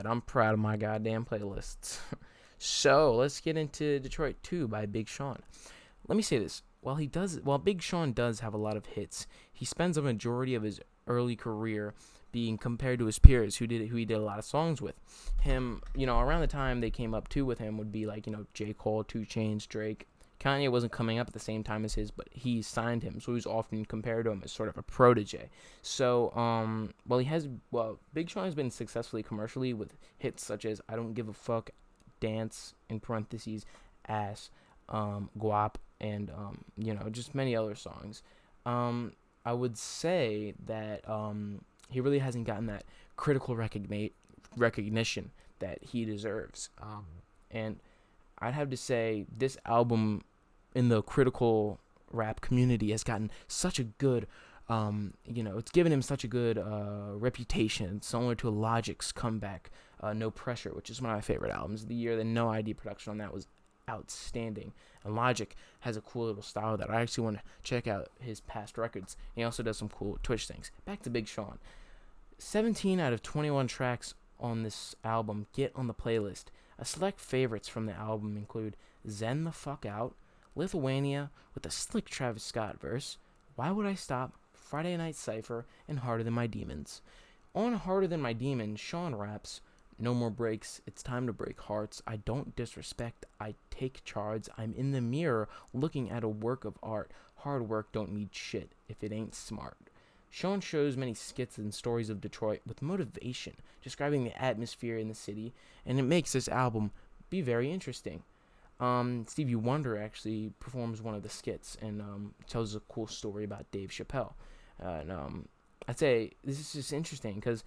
I'm proud of my goddamn playlists. So let's get into Detroit 2 by Big Sean. Let me say this: while Big Sean does have a lot of hits, he spends a majority of his early career being compared to his peers who he did a lot of songs with. Him, around the time they came up too with him would be like, J. Cole, 2 Chainz, Drake. Kanye wasn't coming up at the same time as his, but he signed him, so he was often compared to him as sort of a protege. So, Big Sean has been successfully commercially with hits such as "I Don't Give a Fuck," "Dance," in parentheses, "Ass," "Guap," and just many other songs. I would say that he really hasn't gotten that critical recognition that he deserves. And I'd have to say this album in the critical rap community has gotten such a good, it's given him such a good reputation, similar to Logic's comeback, No Pressure, which is one of my favorite albums of the year. The No ID production on that was outstanding. And Logic has a cool little style that I actually want to check out his past records. He also does some cool Twitch things. Back to Big Sean. 17 out of 21 tracks on this album get on the playlist. A select favorites from the album include Zen the Fuck Out, Lithuania with a slick Travis Scott verse, Why Would I Stop, Friday Night Cypher, and Harder Than My Demons. On Harder Than My Demons, Sean raps, "No more breaks, it's time to break hearts. I don't disrespect, I take charge. I'm in the mirror looking at a work of art. Hard work don't mean shit if it ain't smart." Sean shows many skits and stories of Detroit with motivation, describing the atmosphere in the city, and it makes this album be very interesting. Stevie Wonder actually performs one of the skits and tells a cool story about Dave Chappelle. I'd say this is just interesting because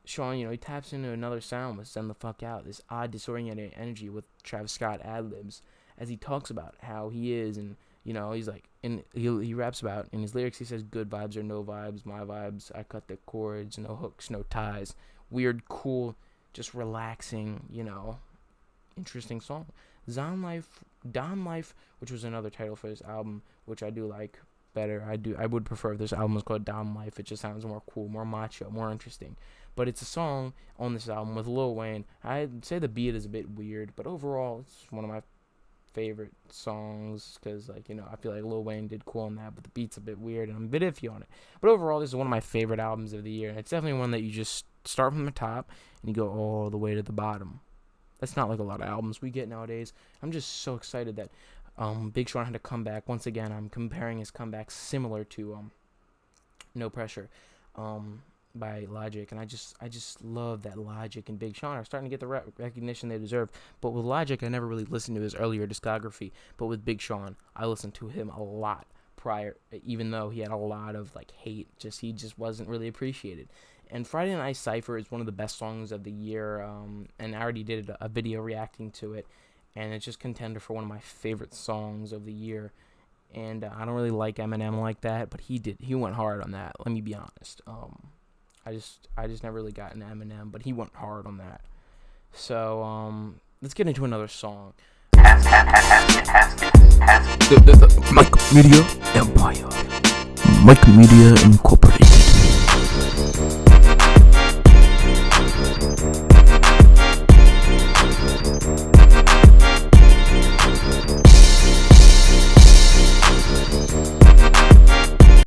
Sean, he taps into another sound with "Send the Fuck Out," this odd, disoriented energy with Travis Scott ad-libs as he talks about how he is, and, he's like, and he raps about, in his lyrics, he says, "Good vibes or no vibes, my vibes, I cut the cords, no hooks, no ties." Weird, cool, just relaxing, interesting song. Don Life, which was another title for this album, which I do like better. I would prefer if this album was called Don Life. It just sounds more cool, more macho, more interesting. But it's a song on this album with Lil Wayne. I'd say the beat is a bit weird, but overall, it's one of my favorite songs because, I feel like Lil Wayne did cool on that, but the beat's a bit weird, and I'm a bit iffy on it. But overall, this is one of my favorite albums of the year, and it's definitely one that you just start from the top and you go all the way to the bottom. That's not like a lot of albums we get nowadays. I'm just so excited that Big Sean had to come back. Once again, I'm comparing his comeback similar to No Pressure by Logic, and I just love that Logic and Big Sean are starting to get the recognition they deserve. But with Logic, I never really listened to his earlier discography, but with Big Sean, I listened to him a lot prior, even though he had a lot of hate. He just wasn't really appreciated. And Friday Night Cypher is one of the best songs of the year, and I already did a video reacting to it, and it's just contender for one of my favorite songs of the year. And I don't really like Eminem like that, but he went hard on that. Let me be honest. I just never really got into Eminem, but he went hard on that. So let's get into another song. The Mike Media Empire. Mike Media Incorporated.